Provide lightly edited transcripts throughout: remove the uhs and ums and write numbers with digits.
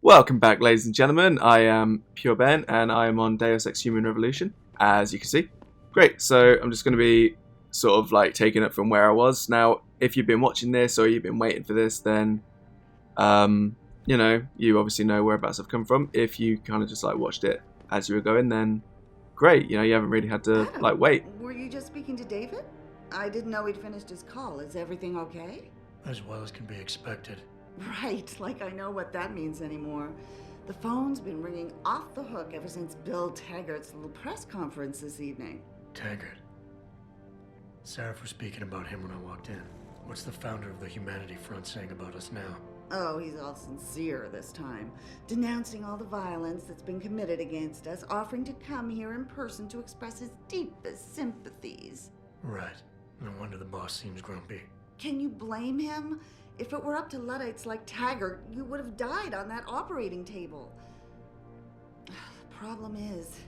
Welcome back, ladies and gentlemen. I am Pure Ben, and I am on Deus Ex Human Revolution, as you can see. Great, so I'm just going to be sort of like taking it from where I was. Now, if you've been watching this or you've been waiting for this, then, you know, you obviously know whereabouts I've come from. If you kind of just like watched it as you were going, then great. You know, you haven't really had to Adam, like wait. Were you just speaking to David? I didn't know he'd finished his call. Is everything okay? As well as can be expected. Right, like I know what that means anymore. The phone's been ringing off the hook ever since Bill Taggart's little press conference this evening. Taggart. Sarah was speaking about him when I walked in. What's the founder of the Humanity Front saying about us now? Oh, he's all sincere this time, denouncing all the violence that's been committed against us, offering to come here in person to express his deepest sympathies. Right. No wonder the boss seems grumpy. Can you blame him? If it were up to Luddites like Taggart, you would have died on that operating table. The problem is,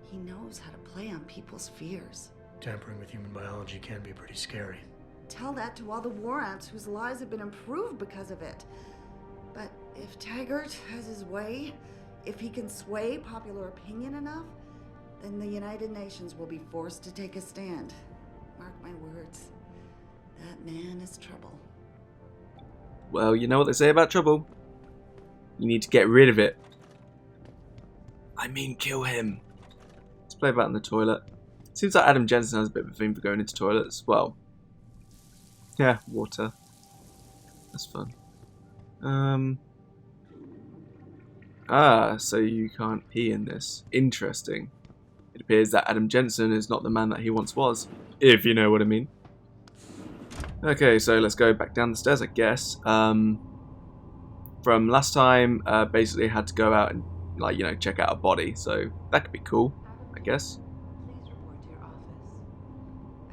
he knows how to play on people's fears. Tampering with human biology can be pretty scary. Tell that to all the war ants whose lives have been improved because of it. But if Taggart has his way, if he can sway popular opinion enough, then the United Nations will be forced to take a stand. Mark my words, that man is trouble. Well, you know what they say about trouble. You need to get rid of it. I mean, kill him. Let's play about in the toilet. Seems like Adam Jensen has a bit of a thing for going into toilets. Well, yeah, water. That's fun. So you can't pee in this. Interesting. It appears that Adam Jensen is not the man that he once was, if you know what I mean. Okay, so let's go back down the stairs, I guess. From last time, basically had to go out and, like, you know, check out a body, so that could be cool, I guess. Please report to your office.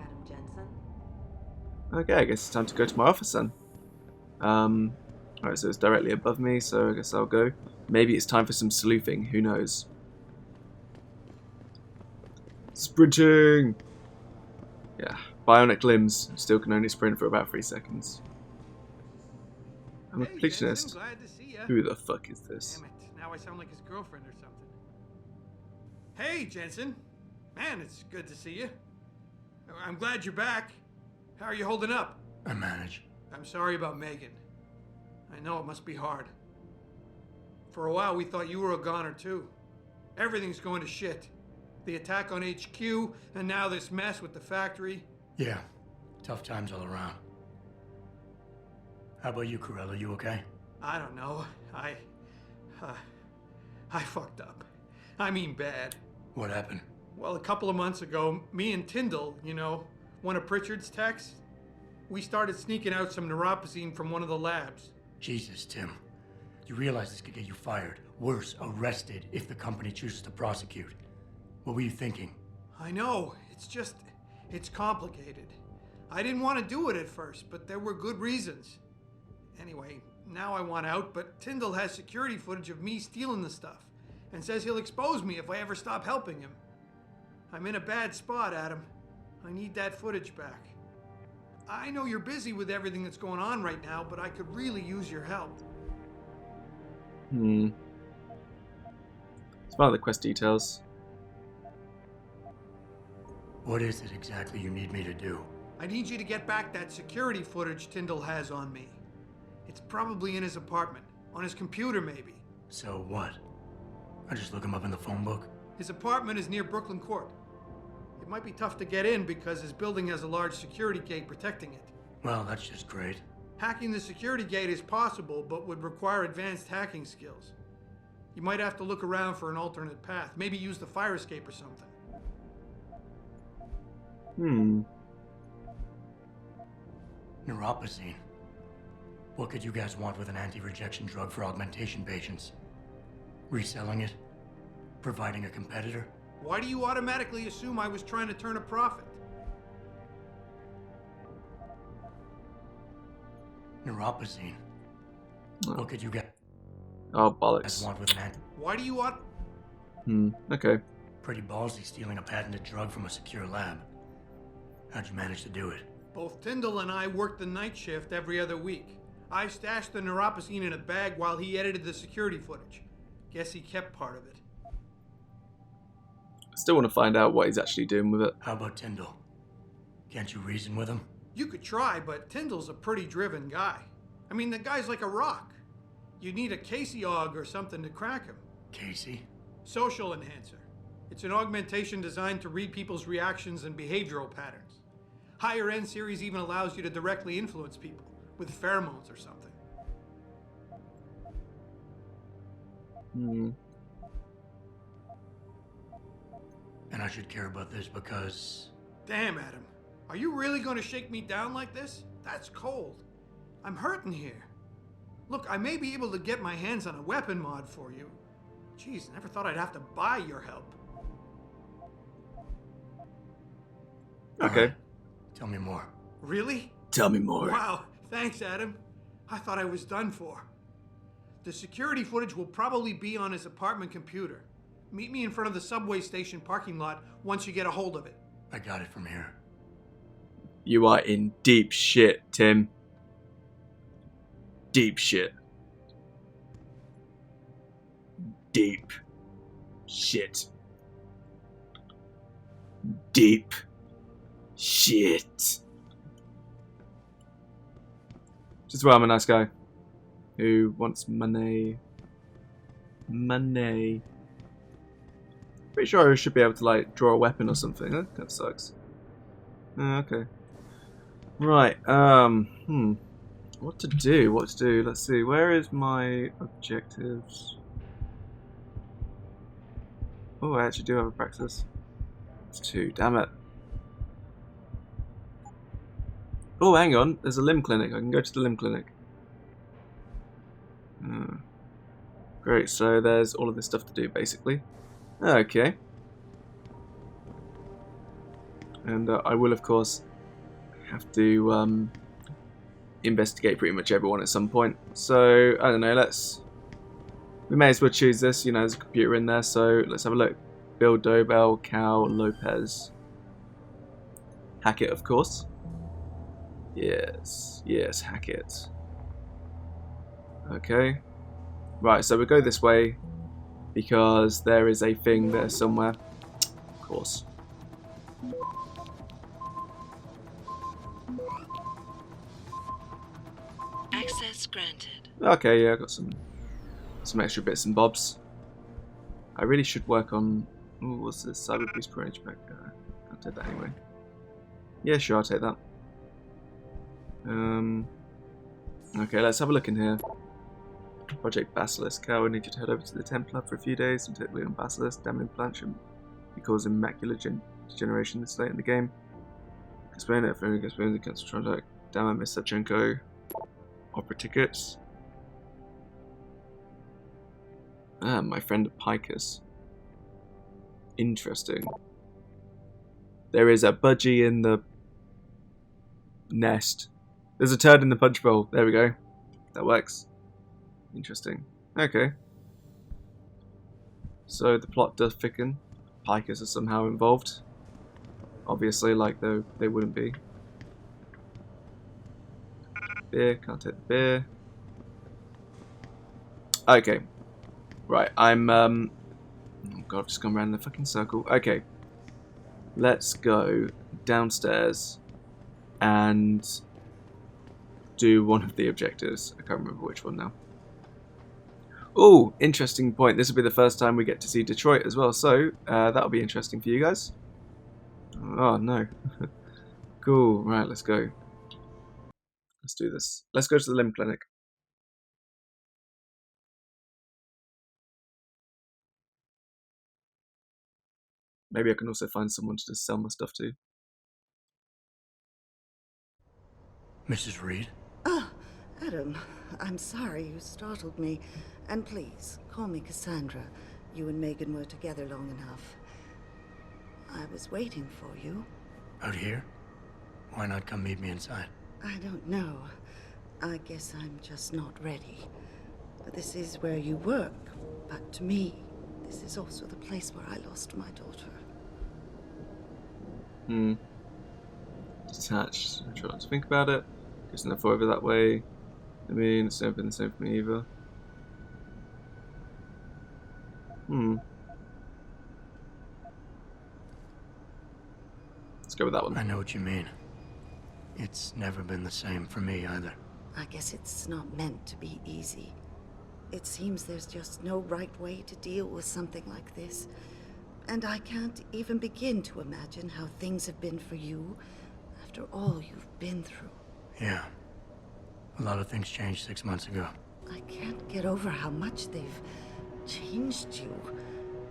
Adam Jensen? Okay, I guess it's time to go to my office then. Alright, so it's directly above me, so I guess I'll go. Maybe it's time for some sleuthing, who knows. Sprinting! Yeah, bionic limbs. Still can only sprint for about 3 seconds. I'm a completionist. Glad to see ya. Who the fuck is this? Damn it, now I sound like his girlfriend or something. Hey, Jensen. Man, it's good to see you. I'm glad you're back. How are you holding up? I manage. I'm sorry about Megan. I know it must be hard. For a while, we thought you were a goner, too. Everything's going to shit. The attack on HQ, and now this mess with the factory. Yeah, tough times all around. How about you, Corella? You okay? I don't know. I fucked up. I mean bad. What happened? Well, a couple of months ago, me and Tyndall, you know, one of Pritchard's techs, we started sneaking out some neuropozyne from one of the labs. Jesus, Tim. You realize this could get you fired. Worse, arrested if the company chooses to prosecute. What were you thinking? I know. It's complicated. I didn't want to do it at first, but there were good reasons. Anyway, now I want out, but Tyndall has security footage of me stealing the stuff and says he'll expose me if I ever stop helping him. I'm in a bad spot, Adam. I need that footage back. I know you're busy with everything that's going on right now, but I could really use your help. It's one of the quest details. What is it exactly you need me to do? I need you to get back that security footage Tyndall has on me. It's probably in his apartment. On his computer, maybe. So what? I just look him up in the phone book? His apartment is near Brooklyn Court. It might be tough to get in because his building has a large security gate protecting it. Well, that's just great. Hacking the security gate is possible, but would require advanced hacking skills. You might have to look around for an alternate path. Maybe use the fire escape or something. Neuropozyne. What could you guys want with an anti-rejection drug for augmentation patients? Reselling it? Providing a competitor? Why do you automatically assume I was trying to turn a profit? Neuropozyne. What could you get? Oh, bollocks. Want with an anti- Why do you Okay. Pretty ballsy stealing a patented drug from a secure lab. How'd you manage to do it? Both Tyndall and I worked the night shift every other week. I stashed the neuropacine in a bag while he edited the security footage. Guess he kept part of it. I still want to find out what he's actually doing with it. How about Tyndall? Can't you reason with him? You could try, but Tyndall's a pretty driven guy. I mean, the guy's like a rock. You'd need a Casey aug or something to crack him. Casey? Social enhancer. It's an augmentation designed to read people's reactions and behavioral patterns. Higher end series even allows you to directly influence people with pheromones or something. Hmm. And I should care about this because... Damn, Adam. Are you really going to shake me down like this? That's cold. I'm hurting here. Look, I may be able to get my hands on a weapon mod for you. Jeez, never thought I'd have to buy your help. Okay. Alright, tell me more. Really? Tell me more. Wow, thanks, Adam. I thought I was done for. The security footage will probably be on his apartment computer. Meet me in front of the subway station parking lot once you get a hold of it. I got it from here. You are in deep shit, Tim. Deep shit. Deep shit. Deep shit. Just why I'm a nice guy who wants money. Money. Pretty sure I should be able to like draw a weapon or something. That kind of sucks. Okay. Right. What to do? What to do? Let's see. Where is my objectives? Oh, I actually do have a Praxis. It's 2. Damn it. Oh, hang on. There's a limb clinic. I can go to the limb clinic. Great. So there's all of this stuff to do, basically. Okay. And I will, of course, have to investigate pretty much everyone at some point. So, I don't know, we may as well choose this, you know, there's a computer in there, so let's have a look. Bill Dobell, Cal, Lopez. Hackett, of course. Yes, Hackett. Okay. Right, so we go this way because there is a thing there somewhere. Of course. Access granted. Okay, yeah, I got some extra bits and bobs. I really should work on... Ooh, what's this? Cyber Boost per inch back. I'll take that anyway. Yeah, sure, I'll take that. Okay, let's have a look in here. Project Basilisk. Cal, we need you to head over to the Templar for a few days and take the lead on Basilisk. Damn implant shouldn't be causing macular degeneration this late in the game. Explain it if only explain the cancel transact. Damn it, Miss Savchenko. Opera tickets. Ah, my friend Picus. Interesting. There is a budgie in the nest. There's a turd in the punch bowl. There we go. That works. Interesting. Okay. So the plot does thicken. Picus is somehow involved. Obviously, like they wouldn't be. Beer, can't take the beer. Okay. Right, I'm oh god, I've just gone around in the fucking circle. Okay. Let's go downstairs and do one of the objectives. I can't remember which one now. Oh, interesting point. This will be the first time we get to see Detroit as well, so that'll be interesting for you guys. Oh no. Cool, right, let's go. Let's do this. Let's go to the limb clinic. Maybe I can also find someone to just sell my stuff to. Mrs. Reed? Ah, Adam, I'm sorry you startled me. And please, call me Cassandra. You and Megan were together long enough. I was waiting for you. Out here? Why not come meet me inside? I don't know. I guess I'm just not ready. But this is where you work. But to me, this is also the place where I lost my daughter. Detached. I'm trying to think about it. Guess enough over that way. I mean, it's never been the same for me either. Let's go with that one. I know what you mean. It's never been the same for me either. I guess it's not meant to be easy. It seems there's just no right way to deal with something like this. And I can't even begin to imagine how things have been for you after all you've been through. Yeah. A lot of things changed 6 months ago. I can't get over how much they've changed you.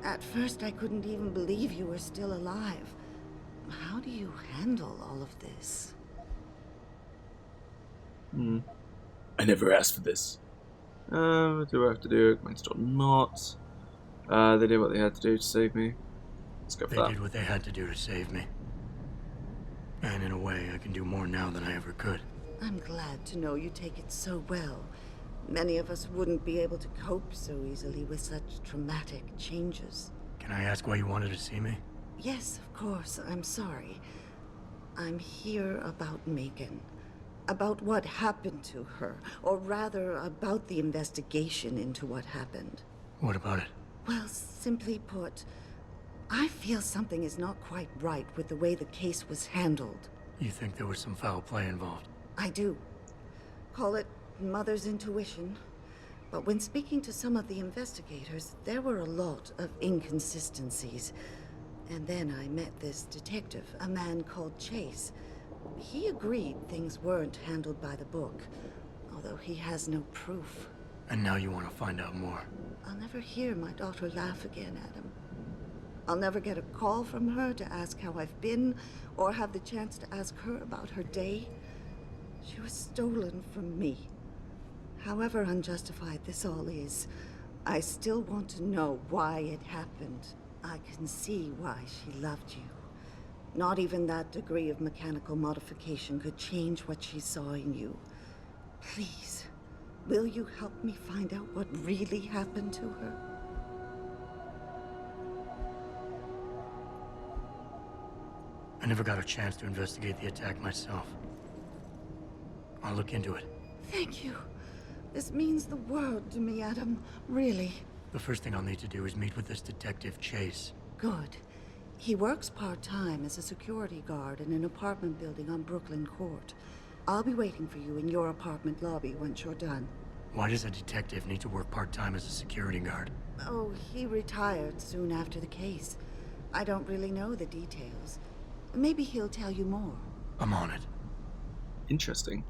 At first, I couldn't even believe you were still alive. How do you handle all of this? I never asked for this. Do I have to do it? Might or not. They did what they had to do to save me. Let's go for They that. did what they had to do to save me. And in a way, I can do more now than I ever could. I'm glad to know you take it so well. Many of us wouldn't be able to cope so easily with such traumatic changes. Can I ask why you wanted to see me? Yes, of course. I'm sorry. I'm here about Megan. About what happened to her. Or rather, about the investigation into what happened. What about it? Well, simply put, I feel something is not quite right with the way the case was handled. You think there was some foul play involved? I do. Call it mother's intuition. But when speaking to some of the investigators, there were a lot of inconsistencies. And then I met this detective, a man called Chase. He agreed things weren't handled by the book, although he has no proof. And now you want to find out more. I'll never hear my daughter laugh again, Adam. I'll never get a call from her to ask how I've been, or have the chance to ask her about her day. She was stolen from me. However unjustified this all is, I still want to know why it happened. I can see why she loved you. Not even that degree of mechanical modification could change what she saw in you. Please, will you help me find out what really happened to her? I never got a chance to investigate the attack myself. I'll look into it. Thank you. This means the world to me, Adam. Really. The first thing I'll need to do is meet with this detective, Chase. Good. He works part-time as a security guard in an apartment building on Brooklyn Court. I'll be waiting for you in your apartment lobby once you're done. Why does a detective need to work part-time as a security guard? Oh, he retired soon after the case. I don't really know the details. Maybe he'll tell you more. I'm on it. Interesting.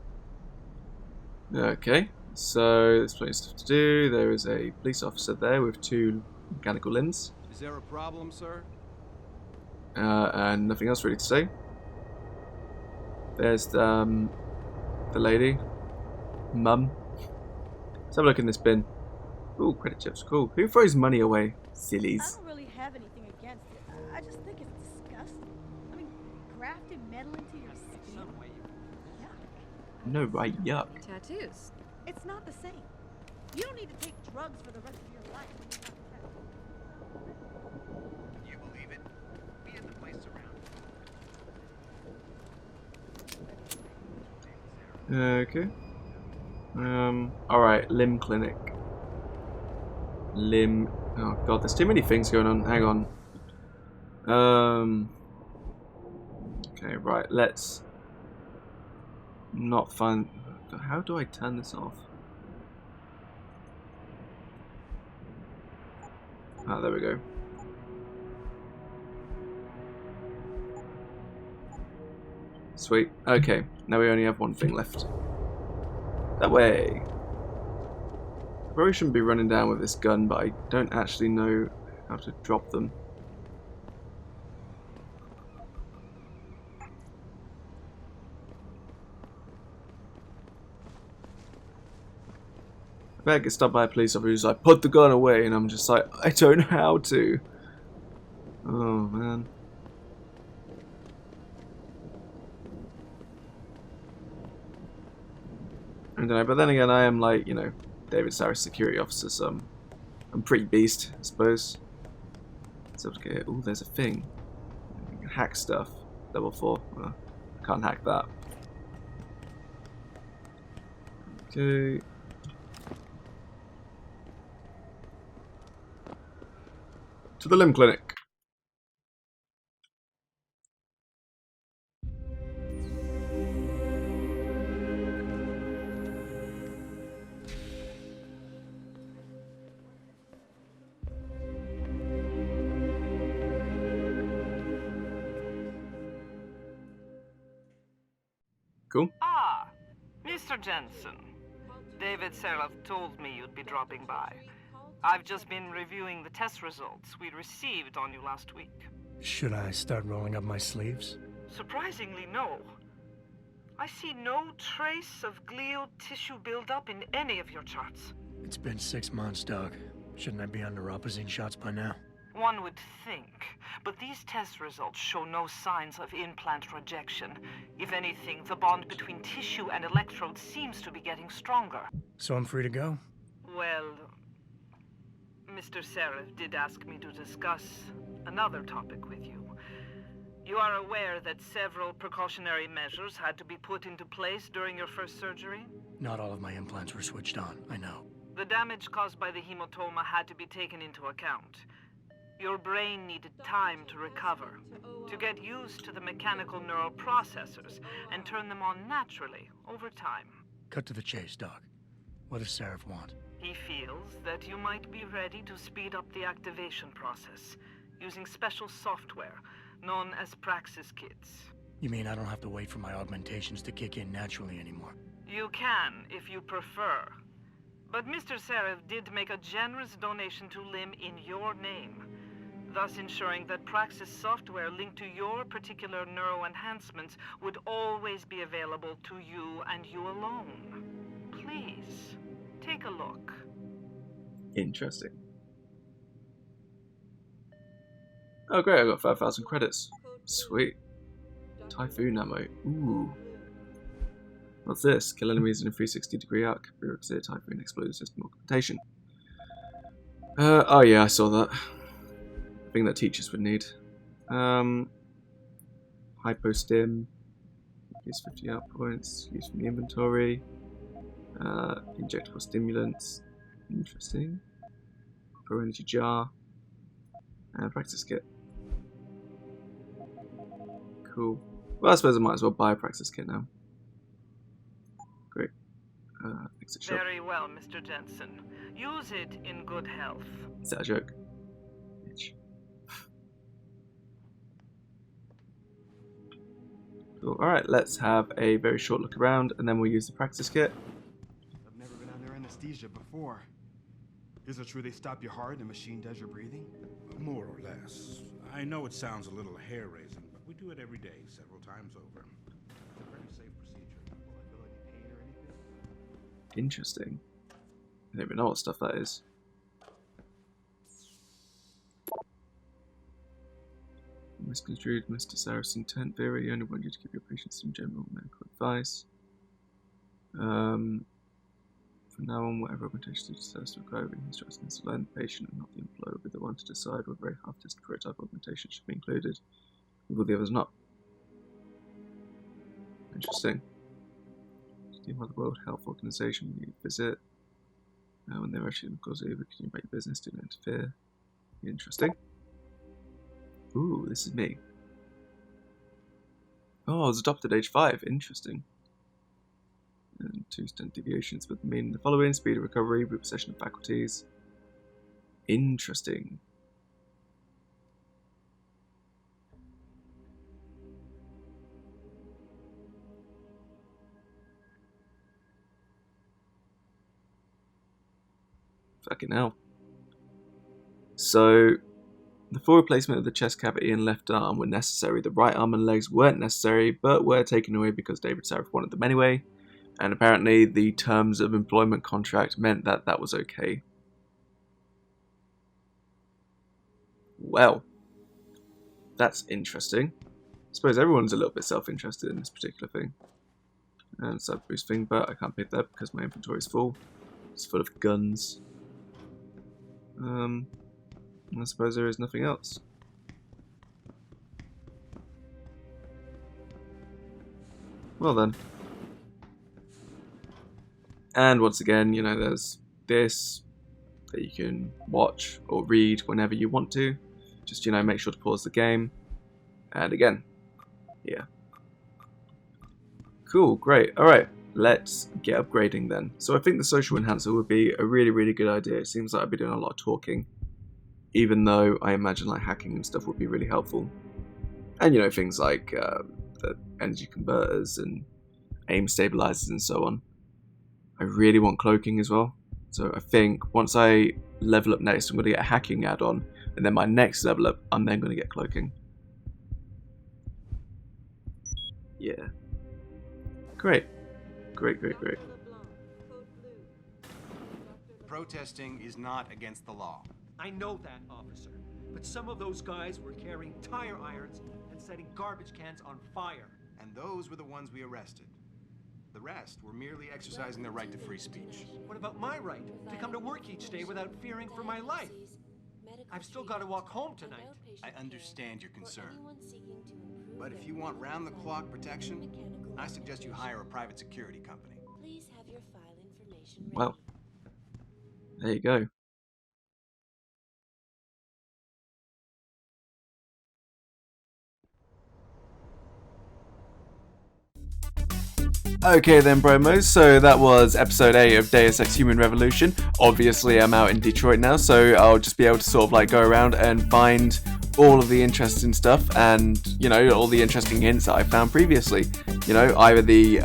Okay, so there's plenty of stuff to do. There is a police officer there with 2 mechanical limbs. Is there a problem, sir? And nothing else really to say. There's the lady. Mum. Let's have a look in this bin. Ooh, credit chips, cool. Who throws money away? I Sillies. don't really have anything against it. I just think it's disgusting. I mean, grafted metal into your skin. Yuck. No, right, yuck. Tattoos. It's not the same. You don't need to take drugs for the rest of your life when you have You believe it? We have the place around. Okay. Alright, limb clinic. Limb. Oh god, there's too many things going on. Hang on. Okay, right, let's not find. How do I turn this off? Ah, there we go. Sweet. Okay, now we only have one thing left. That way. Probably shouldn't be running down with this gun, but I don't actually know how to drop them. I bet I get stopped by a police officer who's like, put the gun away, and I'm just like, I don't know how to. Oh man. I don't know, but then again, I am like, you know, David Sarris security officer, so I'm pretty beast, I suppose. So okay, oh, there's a thing. You can hack stuff. Level 4. Can't hack that. Okay. To the L.I.M.B clinic. Cool. Ah, Mr. Jensen. David Seraph told me you'd be dropping by. I've just been reviewing the test results we received on you last week. Should I start rolling up my sleeves? Surprisingly, no. I see no trace of glial tissue buildup in any of your charts. It's been 6 months, Doug. Shouldn't I be under opposite shots by now? One would think, but these test results show no signs of implant rejection. If anything, the bond between tissue and electrodes seems to be getting stronger. So I'm free to go? Well, Mr. Seraph did ask me to discuss another topic with you. You are aware that several precautionary measures had to be put into place during your first surgery? Not all of my implants were switched on, I know. The damage caused by the hematoma had to be taken into account. Your brain needed time to recover, to get used to the mechanical neural processors and turn them on naturally over time. Cut to the chase, Doc. What does Seraph want? He feels that you might be ready to speed up the activation process using special software known as Praxis kits. You mean I don't have to wait for my augmentations to kick in naturally anymore? You can, if you prefer. But Mr. Seraph did make a generous donation to L.I.M.B in your name, thus ensuring that Praxis software linked to your particular neuro enhancements would always be available to you and you alone. Please, take a look. Interesting. Oh great, I got 5,000 credits. Sweet. Typhoon ammo. Ooh. What's this? Kill enemies in a 360-degree arc. Prerequisite Typhoon explosive system augmentation. Oh yeah, I saw that. Thing that teachers would need. Hypostim. Use 50 out points. Use from the inventory. Injectable stimulants. Interesting. Pro energy jar. And Praxis kit. Cool. Well, I suppose I might as well buy a Praxis kit now. Great. Exit shop. Very well, Mr. Jensen. Use it in good health. Is that a joke? Bitch. Cool. Alright, let's have a very short look around and then we'll use the Praxis kit. I've never been under anesthesia before. Is it true they stop your heart and the machine does your breathing? More or less. I know it sounds a little hair-raising, but we do it every day, several times over. It's a very safe procedure. Will I feel any pain or anything? Interesting. I don't even know what stuff that is. Misconstrued Mr. Sara's intent theory. I only want you to give your patients some general medical advice. From now on, whatever augmentation is assessed required in instruction is to learn the patient and not the employer will be the one to decide whether a half-test prototype augmentation should be included, or the others not. Interesting. Do you have the World Health Organization when you visit? When they're actually in the cause of evil, can you make your business, do not interfere? Interesting. Ooh, this is me. Oh, I was adopted at age 5. Interesting. And 2 standard deviations with meaning the following: speed of recovery, repossession of faculties. Interesting. Fucking hell. So, the full replacement of the chest cavity and left arm were necessary. The right arm and legs weren't necessary, but were taken away because David Seraph wanted them anyway. And apparently the terms of employment contract meant that that was okay. Well, that's interesting. I suppose everyone's a little bit self-interested in this particular thing. And sub-boost thing, but I can't pick that because my inventory is full. It's full of guns. I suppose there is nothing else. Well then. And once again, you know, there's this that you can watch or read whenever you want to. Just, you know, make sure to pause the game. And again, yeah. Cool, great. Alright, let's get upgrading then. So I think the social enhancer would be a really, really good idea. It seems like I'd be doing a lot of talking. Even though I imagine like hacking and stuff would be really helpful. And, you know, things like the energy converters and aim stabilizers and so on. I really want cloaking as well. So I think once I level up next, I'm going to get a hacking add-on. And then my next level up, I'm then going to get cloaking. Yeah. Great. Great, great, great. Protesting is not against the law. I know that, officer. But some of those guys were carrying tire irons and setting garbage cans on fire. And those were the ones we arrested. The rest were merely exercising their right to free speech. What about my right to come to work each day without fearing for my life? I've still got to walk home tonight. I understand your concern. But if you want round-the-clock protection, I suggest you hire a private security company. Well, there you go. Okay then, Bromos, so that was episode 8 of Deus Ex Human Revolution. Obviously I'm out in Detroit now, so I'll just be able to sort of like go around and find all of the interesting stuff and, you know, all the interesting hints that I found previously. You know, either the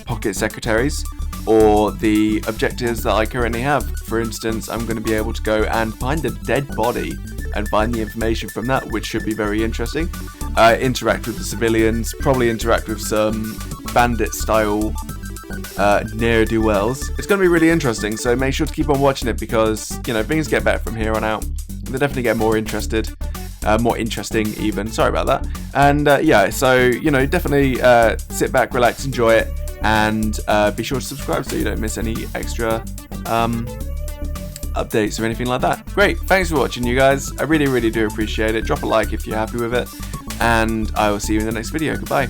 pocket secretaries or the objectives that I currently have. For instance, I'm going to be able to go and find a dead body and find the information from that, which should be very interesting. Interact with the civilians, probably interact with some bandit-style ne'er-do-wells. It's going to be really interesting, so make sure to keep on watching it because, you know, things get better from here on out. They definitely get more interesting even. Sorry about that. And yeah, so, you know, definitely sit back, relax, enjoy it, and be sure to subscribe so you don't miss any extra updates or anything like that. Great, thanks for watching, you guys. I really, really do appreciate it. Drop a like if you're happy with it, and I will see you in the next video. Goodbye.